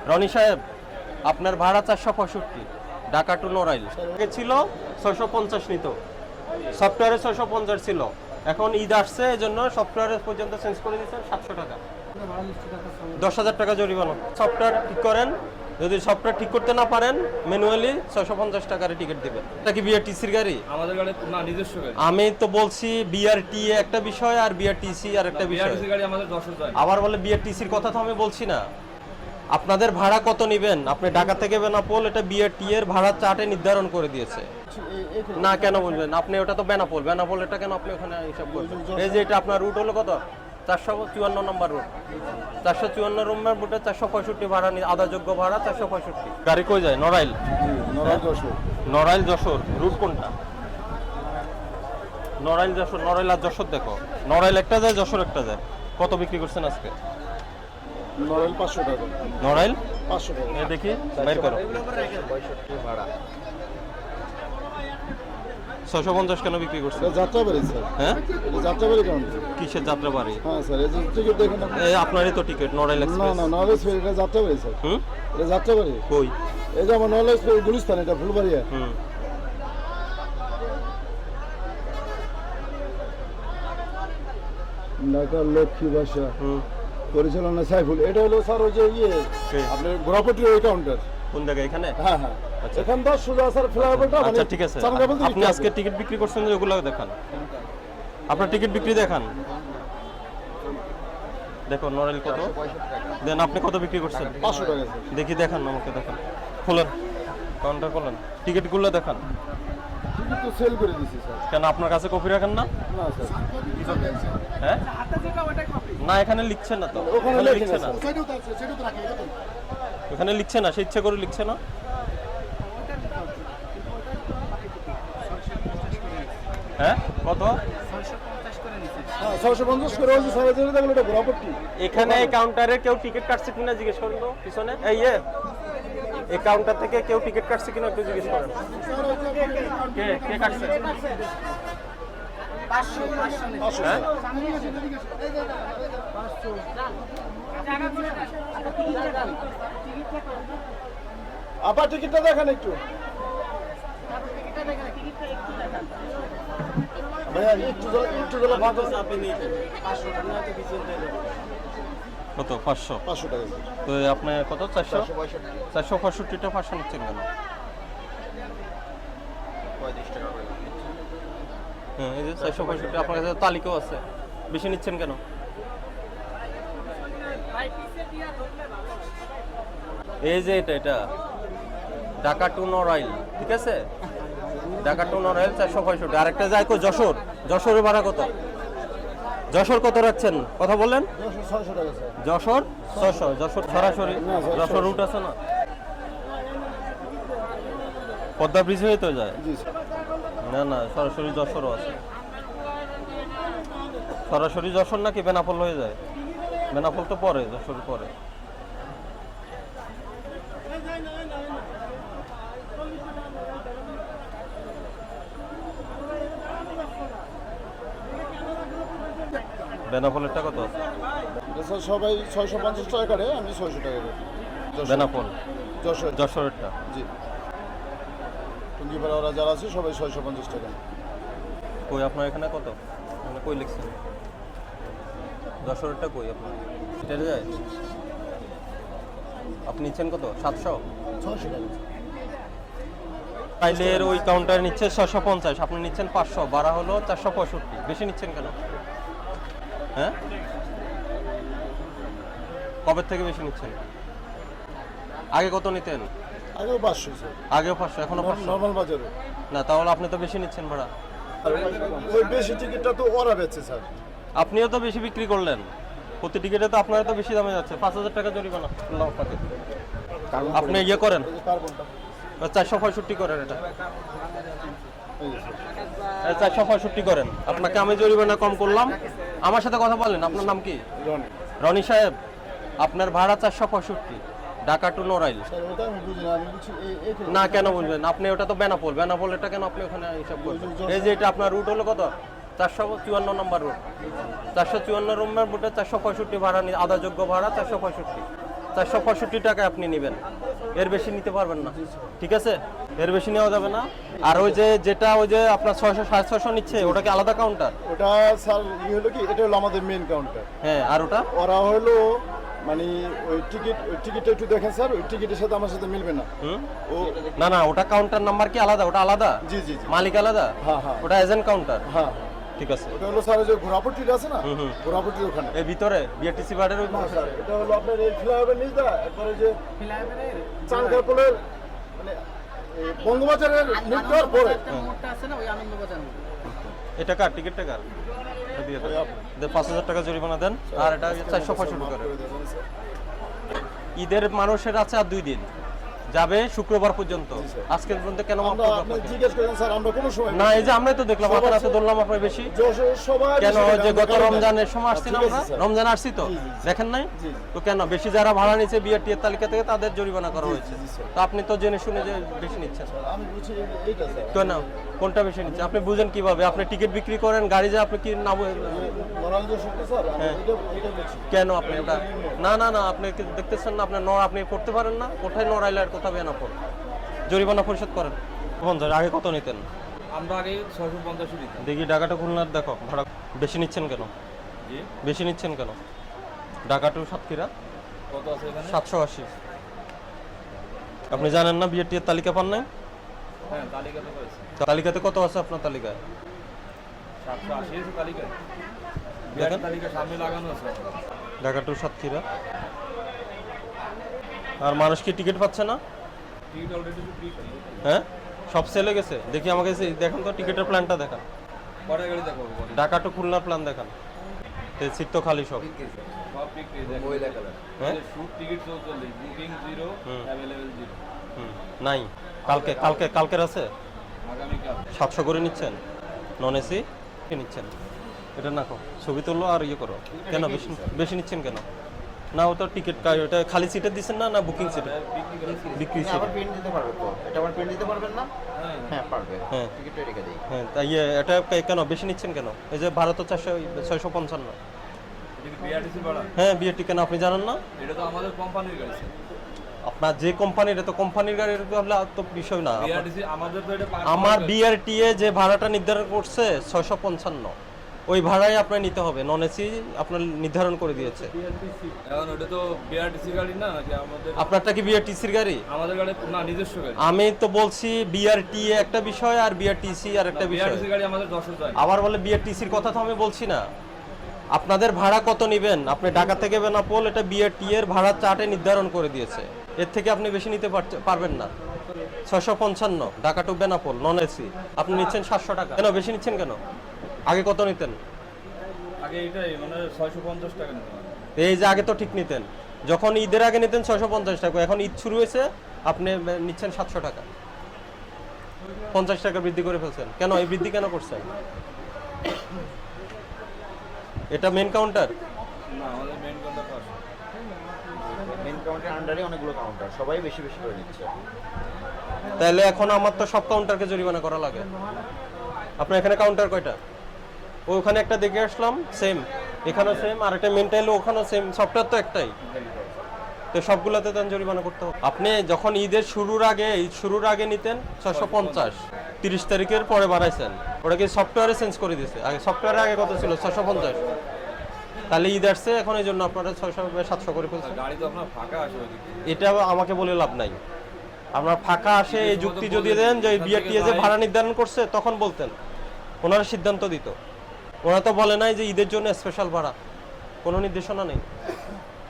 রনি সাহেব, আপনার ভাড়া 465, ঢাকা টু নড়াইল। আগে ছিল 650 নিত, সফটওয়্যারে 650 ছিল, এখন ঈদ আসছে এই জন্য সফটওয়্যারে পর্যন্ত চেঞ্জ করে দিচ্ছেন 700 টাকা, 10,000 টাকা জরিমানা। সফটওয়্যার ঠিক করেন, যদি সফটওয়্যার ঠিক করতে না পারেন ম্যানুয়ালি 650 টাকার টিকিট দিবেন। এটা কি বিআরটিসির গাড়ি? আমাদের গাড়ি না, নিজস্ব গাড়ি। আমি তো বলছি বিআরটি একটা বিষয় আর বিআরটিসি আর একটা বিষয়। বিআরটিসি গাড়ি আমাদের 10 যায়। আবার বলে বিআরটিসির কথা তো আমি বলছি না। আপনাদের ভাড়া কত নেবেন? আপনি ঢাকা থেকে বেনাপোল, এটা বিআরটি এর ভাড়া চার্টে নির্ধারণ করে দিয়েছে। না কেন বলবেন আপনি? ওটা তো বেনাপোল, বেনাপোল এটা কেন আপনি ওখানে হিসাব করবেন? এই যে এটা আপনার রুট হলো কত? 454 নম্বর রুট, 454 নম্বর রুটে 465 ভাড়া, আদাযোগ্য ভাড়া 465। গাড়ি কই যায়? নড়াইল। নড়াইল যশোর রুট কোনটা? নড়াইল যশোর, নড়াইল আর যশোর দেখো, নড়াইল একটা যায়, যশোর একটা যায়। কত বিক্রি করছেন আজকে? নড়াইল 500 টাকা। নড়াইল 500 টাকা। এ দেখি বাইর করো। 650 কেন বিক্রি করছেন? এটা যাত্রাবাড়ি স্যার। হ্যাঁ, এটা যাত্রাবাড়ি কাউন্ট। কিসের যাত্রাবাড়ি? হ্যাঁ স্যার, এই যে টিকিট দেখেন আপনি। আপনারই তো টিকিট নড়াইল না এক্সপ্রেস। না, নলেজ ফের এটা যাত্রাবাড়ি স্যার। হুম, এটা যাত্রাবাড়ি। কই? এই যে আমার নলেজ ফের গুলিস্তান, এটা ফুলবাড়িয়া। হুম, ঢাকা লক্ষ্মী বাসা হুম। পরিচালনা সাইফুল। এটা হলো স্যার ওই যে কে? আপনার গোড়াপট্টির ওই কাউন্টার। কোন জায়গায়? এখানে? হ্যাঁ হ্যাঁ, আচ্ছা। এখান তো সোজা স্যার ফ্লাইওভারটা মানে আচ্ছা ঠিক আছে, চামড়া বলতে আপনি আজকে টিকিট বিক্রি করছেন যে, ওগুলো দেখান, আপনার টিকিট বিক্রি দেখান। দেখো নড়াইল কত দেন, আপনি কত বিক্রি করছেন? 500 টাকা স্যার। দেখি দেখান, আমাকে দেখান, খোলেন কাউন্টার খোলেন, টিকিটগুলো দেখান। টিকিট তো সেল করে দিছি স্যার। কেন আপনার কাছে কপি রাখেন না? না স্যার, হ্যাঁ, না এখানে লিখছে না তো, ওখানে এখানে লেখেন লিখছে না, এখানে লিখছে না, সে ইচ্ছে করে লিখছে না। হ্যাঁ কত? হ্যাঁ 650 করে হচ্ছে স্যার। এটা দেখলো এটা গোড়াপট্টি। এখানে এই কাউন্টারে কেউ টিকিট কাটছে কিনা জিজ্ঞেস করুন তো পিছনে, এই কাউন্টার থেকে কেউ টিকিট কাটছে কিনা একটু জিজ্ঞেস করেন। কে কে কাটছে? হ্যাঁ, আবার টিকিটটা দেখেন একটু ভাইয়া, একটু জল ভাগ কত? 500 500 টাকা স্যার। তো আপনি কত? 465টা 500 নিচ্ছেন কেন? হ্যাঁ, এই যে 465, আপনার কাছে তালিকাও আছে, বেশি নিচ্ছেন কেন? এই যে এটা ঢাকা টু নড়াইল, ঠিক আছে, ঢাকা টু নড়াইল 465। আরেকটা যায় কো? যশোর, যশোরের ভাড়া কত? যশোর কত রাখছেন? কথা বলেন। 600 টাকা স্যার। যশোর 600, যশোর সরাসরি যশোর রুট আছে না, পদ্মা ব্রিজ হয়ে তো যায়। জি স্যার। না না, সরাসরি যশোরও আছে। সরাসরি যশোর নাকি বেনাপোল হয়ে যায়? বেনাপোল তো পরে, যশোর পরে। বেনাপোলেরটা কত? এটা স্যার সবাই 650 টাকা করে, আমি 600 টাকা করি। বেনাপোল যশোর। যশোরেরটা। জি, টুঙ্গিপাড়া ওরা যারা আছে সবাই 650 টাকা। কই আপনার এখানে কত? মানে কই লিখছেন? যশোরেরটা কই আপনার? এটা যায় আপনি নিচ্ছেন কত? 700? 600 টাকা। টাইলের ওই কাউন্টার নিচ্ছে 650, আপনি নিচ্ছেন 500, ভাড়া হলো 465। বেশি নিচ্ছেন কেন? হ্যাঁ, কবে থেকে বেশি নিচ্ছেন? আগে কত নিতেন? আগেও 500 স্যার। আগেও 500, এখনো 500? নর্মাল বাজারে। না, তাহলে আপনি তো বেশি নিচ্ছেন ভাড়া। ওই বেশি টিকিটটা তো ওরা বেচছে স্যার। আপনিও তো বেশি বিক্রি করলেন, প্রতি টিকিটে তো আপনারা তো বেশি দামে যাচ্ছে। 5,000 টাকা জরিমানা করলাম আপনাকে। আপনি ইয়ে করেন, এই যে কার্বনটা 465 করেন, এটা এই যে স্যার। 465 করেন। আপনাকে আমি জরিমানা কম করলাম। আমার সাথে কথা বলেন, আপনার নাম কি? রনি। রনি সাহেব, আপনার ভাড়া 465, ঢাকা টু নড়াইল। স্যার ওটা আমি বুঝি না, আমি বলছি এই না কেন বুঝবেন আপনি? ওটা তো বেনাপোল, বেনাপোল এটা কেন আপনি ওখানে হিসাব করবেন? এই যে এটা আপনার রুট হলো কত? 454 নম্বর রুট, 454 নম্বর রুটে 465 ভাড়া, আদাযোগ্য ভাড়া 465। 465 টাকায় আপনি নেবেন, এর বেশি নিতে পারবেন না, ঠিক আছে? এর বেশি নেওয়া যাবে না। আর ওই যে যেটা ওই যে আপনার 600 650 নিচ্ছে, ওটা কি আলাদা কাউন্টার? ওটা স্যার হলো কি, এটা হলো আমাদের মেন কাউন্টার। হ্যাঁ, আর ওটা ওরা হলো মানে ওই টিকিটটা একটু দেখেন স্যার, ওই টিকিটের সাথে আমার সাথে মিলবে না। ও না না, ওটা কাউন্টার নাম্বার কি আলাদা? ওটা আলাদা, জি জি জি, মালিক আলাদা। হ্যাঁ হ্যাঁ ওটা এজেন্ট কাউন্টার, হ্যাঁ। ঠিক আছে। ওটা হলো স্যার ওই যে ঘোরাপট্টিটা আছে না, ঘোরাপট্টির ওখানে। এই ভিতরে বিআরটিসি বার্ডের ওই না স্যার, এটা হলো আপনার এই ফ্লাইওভার নিচ দা একবারে যে চাঙ্গারপোলের মানে এই বঙ্গবাজারের মুখটার পরে। এটা কার টিকিটটা কার? এটা দিয়ে দেন, 5,000 টাকা জরিমানা দেন, আর এটা 465 করে। ঈদের মানুষের আছে আর 2 দিন, যাবে শুক্রবার পর্যন্ত। আজকের পর্যন্ত কেন মাফ আমরা করবো আপনি আপনাকে? জিজ্ঞেস করেন স্যার, আমরা কোনো সময় না, এই যে আমরাই তো দেখলাম আপনার হাতে ধরলাম, আপনার বেশি সবাই কেন? বেশি যে আমরা গত কারণ না। রমজানের সময় আসছি না ঠিক আমরা, আছে, স্যার। রমজান আসছি তো, জি, জি, জি। দেখেন নাই? জি, জি। তো কেন বেশি যারা ভাড়া নিচ্ছে বিআরটি এর তালিকা থেকে তাদের জরিমানা করা হয়েছে? জি, স্যার। তো আপনি তো জেনে শুনে যে বেশি নিচ্ছেন, আমি বুঝি এইটা স্যার। তো না কোনটা বেশি নিচ্ছে আপনি বুঝেন কিভাবে? আপনি টিকিট বিক্রি করেন, গাড়ি যে আপনি কি না নরাঞ্জ সত্য স্যার, আমি এটা বুঝি। কেন আপনি ওটা? না না না, আপনি কি দেখতেছেন না আপনার নড় আপনি করতে পারেন না? কোথায় নড়াইলে আর কোথাও বেনাপোল জরিমানা পরিশোধ করেন। আগে কত নিতেন? আমরা আগে 650 দিতাম। দেখি ঢাকাটা খুলনার দেখো ভাড়া বেশি নিচ্ছেন কেন? জি, বেশি নিচ্ছেন কেন? ঢাকা টু সাতক্ষীরা কত আছে এখানে? 780। আপনি জানেন না বিআরটি এর তালিকা পান নাই? হ্যাঁ, তালিকাতে করেছে। তালিকাতে কত আছে আপনার তালিকায়? 780 আছে তালিকায়। দেখেন। তালিকা সামনে লাগানো আছে। ঢাকা টু সাতক্ষীরা। আর মানুষ কি টিকিট পাচ্ছে না? টিকিট অলরেডি বিক্রি। হ্যাঁ, সব সেলে গেছে। দেখি আমাকে দেখেন তো টিকিটের প্ল্যানটা দেখান। পরে গাড়ি দেখো, ঢাকা টু খুলনার প্ল্যান দেখান। সিট তো খালি সব। সব বিক্রি দেখো। ওই লেখা আছে। হ্যাঁ? Shoot ticket 44, booking 0, available 0। নাই, কালকের আছে আগামী কাল 700 করে নিচ্ছেন, নন এসি কি নিচ্ছেন? এটা না কো ছবি তুললো আর ইয়ে করো। কেন বেশি বেশি নিচ্ছেন কেন? না, ও তো টিকিট ওটা খালি সিটে দিচ্ছেন না, না বুকিং সিটে? বিক্রি করেছি। বিক্রি আপনি সিটে। আবার প্রিন্ট দিতে পারবে তো? এটা আবার প্রিন্ট দিতে পারবেন না? হ্যাঁ, হ্যাঁ পারবে। হ্যাঁ। টিকিটটা রেখে দেই। হ্যাঁ, তাই এটা কেন বেশি নিচ্ছেন কেন? এই যে ভারত 655। এটা কি বিআরটিসি ভাড়া? হ্যাঁ, বিআরটি কেন আপনি জানেন না? এটা তো আমাদের কোম্পানির গাড়ি স্যার। আপনার যে কোম্পানির, এটা তো কোম্পানির গাড়ির হলে তো বিষয় না। বিআরটিসি আমাদের তো এটা আমার বিআরটি এ যে ভাড়াটা নির্ধারণ করছে 655, ওই ভাড়াই আপনার নিতে হবে। নন এসি আপনার নির্ধারণ করে দিয়েছে। এখন ওটা তো বিআরটিসি গাড়ি না, যে আমাদের আপনারটা কি বিআরটিসির গাড়ি? আমাদের গাড়ি না, নিজস্ব গাড়ি। আমি তো বলছি বিআরটি একটা বিষয় আর বিআরটিসি আর একটা বিষয়। বিআরটিসি গাড়ি আমাদের যশোর যায়। আবার বলে বিআরটিসির কথা তো আমি বলছি না। আপনাদের ভাড়া কত নেবেন? আপনি ঢাকা থেকে বেনাপোল, এটা বিআরটি এর ভাড়া চার্টে নির্ধারণ করে দিয়েছে। এর থেকে আপনি বেশি নিতে পারবেন না। 655 Dhaka to Benapole non AC, আপনি নিচ্ছেন 700 টাকা। কেন বেশি নিচ্ছেন কেন? আগে কত নিতেন? আগে এটাই মানে 650 টাকা নিতে হবে। এই যে আগে তো ঠিক নিতেন, যখন ঈদের আগে নিতেন 650 টাকা, এখন ঈদ শুরু হয়েছে আপনি নিচ্ছেন 700 টাকা। 50 টাকা বৃদ্ধি করে ফেলছেন। কেন এই বৃদ্ধি কেন করছেন? এটা মেন কাউন্টার? না, আমাদের মেইন কাউন্টার পাশে। মেইন কাউন্টারের আন্ডারে অনেকগুলো কাউন্টার, সবাই বেশি বেশি করে নিচ্ছে। তাহলে এখন আমার তো সব কাউন্টারকে জরিমানা করা লাগে। আপনার এখানে কাউন্টার কয়টা? ওখানে একটা দেখে আসলাম, সেম। এখানেও সেম, আর একটা মেনটাইল ওখানেও সেম, সফটওয়্যার তো একটাই। তো সবগুলোতে দেন জরিমানা করতে হবে। আপনি যখন ঈদের শুরুর আগে নিতেন 650, 30 তারিখের পরে বাড়াইছেন, ওটা কি সফটওয়্যারে চেঞ্জ করে দিয়েছে? আগে সফটওয়্যারে আগে কত ছিল? 650। তাহলে ঈদ আসছে এখন, এই জন্য আপনারা 600-700 করে ফেলছেন। গাড়ি তো আপনার ফাঁকা আসে ওইদিকে। এটা আমাকে বলে লাভ নাই। আপনার ফাঁকা আসে এই যুক্তি যদি দেন যে বিআরটি যে ভাড়া নির্ধারণ করছে, তখন বলতেন, ওনারা সিদ্ধান্ত দিত। ওরা তো বলে নাই যে ঈদের জন্য স্পেশাল ভাড়া, কোনো নির্দেশনা নেই।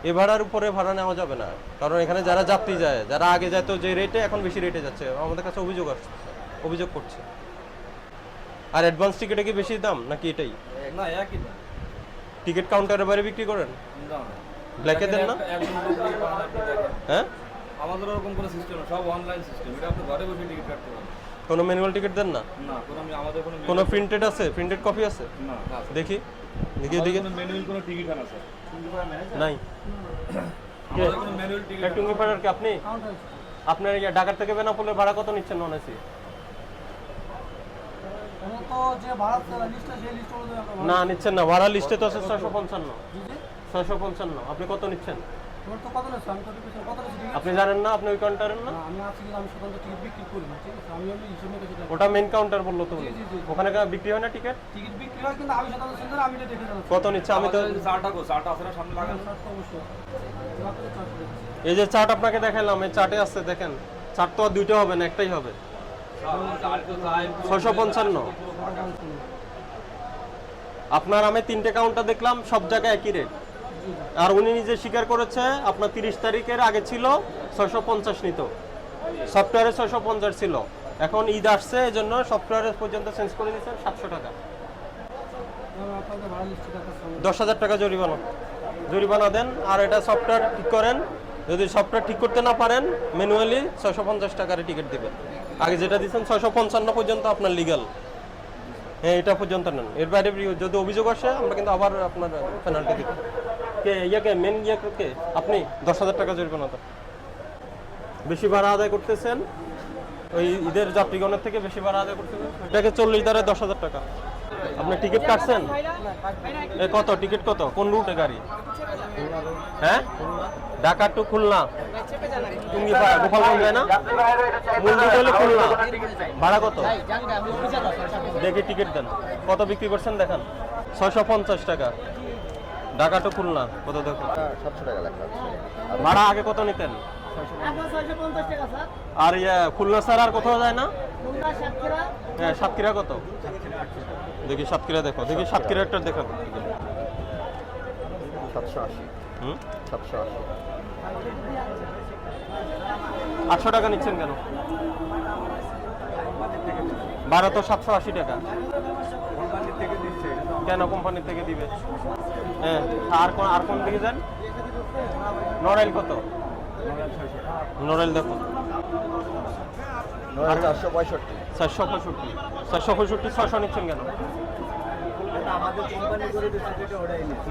এ ভাড়ার উপরে ভাড়া নেওয়া যাবে না, কারণ এখানে যারা যাত্রী যায়, যারা আগে যেত যে রেটে, এখন বেশি রেটে যাচ্ছে। আমাদের কাছে অভিযোগ করছে। আর অ্যাডভান্স টিকিটে কি বেশি দাম নাকি এটাই? না, একই না। টিকিট কাউন্টারের বাইরে বিক্রি করেন? না, ব্ল্যাকে দেন না? একদম টিকিট পান আপনি দেখেন। হ্যাঁ, আমাদের ওরকম কোনো সিস্টেম না, সব অনলাইন সিস্টেম। এটা আপনি ঘরে বসে টিকিট কাটতে পারেন। কোনো ম্যানুয়াল টিকিট দেন না? না, আমাদের কোনো কোনো প্রিন্টেড আছে? প্রিন্টেড কপি আছে? না, দেখি আমাদের কোনো ম্যানুয়াল কোনো টিকিট আনা স্যার। নাই। আমাদের কোনো ম্যানুয়াল টিকিট টুঙ্গি পাড়ার কি আপনি? আপনার ঢাকা থেকে বেনাপোলের ভাড়া কত নিচ্ছেন নন এসি? না নিচ্ছেন না, ভাড়া লিস্টে তো আছে 655। আপনি কত নিচ্ছেন? তোমার তো কত লাগছে? আমি কত কিছু কত লাগছে? আপনি জানেন না, আপনি ওই কাউন্টারের না? আমি আছি কিন্তু আমি স্বতন্ত্র টিকিট বিক্রি করি না, ঠিক আছে? আমি হিসেবে নিতে চাই। ওটা মেইন কাউন্টার বললো তো উনি। জি, জি, জি। ওখানে বিক্রি হয় না টিকিট? টিকিট বিক্রি হয় কিন্তু আমি স্বতন্ত্র সেন্টার আমি এটা দেখে জানাচ্ছি। কত নিচ্ছে? আমি তো চাটা গো, চাটা আছে না সামনে লাগানো। স্যার তো অবশ্যই এবার তো চার্জ করে দিচ্ছি। এই যে চার্ট আপনাকে দেখালাম, এই চার্টে আছে দেখেন। চার্ট তো আর দুইটা হবে না, একটাই হবে। 655। আপনার আমি 3টে কাউন্টার দেখলাম, সব জায়গায় একই রেট। আর উনি নিজে স্বীকার করেছে আপনার 30 তারিখের আগে ছিল 650 নিত, সফটওয়্যারে 650 ছিল। এখন ঈদ আসছে, এই জন্য সফটওয়্যারে পর্যন্ত চেঞ্জ করে দিয়েছেন 700 টাকা। আপনাদের ভাড়া লিস্টে দেখাচ্ছি আমি। 10,000 টাকা জরিমানা দেন। আর এটা সফটওয়্যার ঠিক করেন। যদি সফটওয়্যার ঠিক করতে না পারেন, ম্যানুয়ালি 650 টাকার টিকিট দিবেন। আগে যেটা দিচ্ছেন 655 পর্যন্ত আপনার লিগ্যাল। হ্যাঁ, এটা পর্যন্ত নেন। এর বাইরে যদি অভিযোগ আসে, আমরা কিন্তু আবার আপনার পেনাল্টি দিব। কে ইয়াকে মেন কে আপনি 10,000 টাকা জরিমানা দেন। বেশি ভাড়া আদায় করতেছেন, ওই ঈদের যাত্রীগণের থেকে বেশি ভাড়া আদায় করতেছেন। এটাকে 40 দ্বারা 10,000 টাকা। আপনি টিকিট কাটছেন? কত টিকিট কত? কোন রুটে গাড়ি? হ্যাঁ, ঢাকা টু খুলনা, টুঙ্গিপাড়া, গোপালগঞ্জ যায় না? মূল রুট হলে খুলনা। ভাড়া কত? দেখে টিকিট দেন। কত বিক্রি করছেন দেখান। 650 টাকা। ঢাকা টু খুলনা কত দেখুন? 700 টাকা লেখা আছে। ভাড়া আগে কত নিতেন? আর খুলনা স্যার আর কোথাও যায় না? হ্যাঁ, সাতক্ষীরা কত? দেখি সাতক্ষীরা দেখো, দেখি সাতক্ষীরা একটা দেখো। 780। হুম, 780। 800 টাকা নিচ্ছেন কেন? ভাড়া তো 780 টাকা। কেন কোম্পানির থেকে দিবে? হ্যাঁ, আর কোন দিকে যান? নড়াইল কত? নড়াইল দেখো 465। 465। 465, 600 নিচ্ছেন কেন?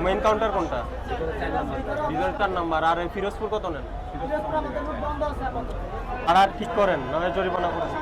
মেইন কাউন্টার কোনটা? বিজয় 4 নাম্বার। আর এই ফিরোজপুর কত নেন? আর ঠিক করেন, নয় জরিমানা করেন।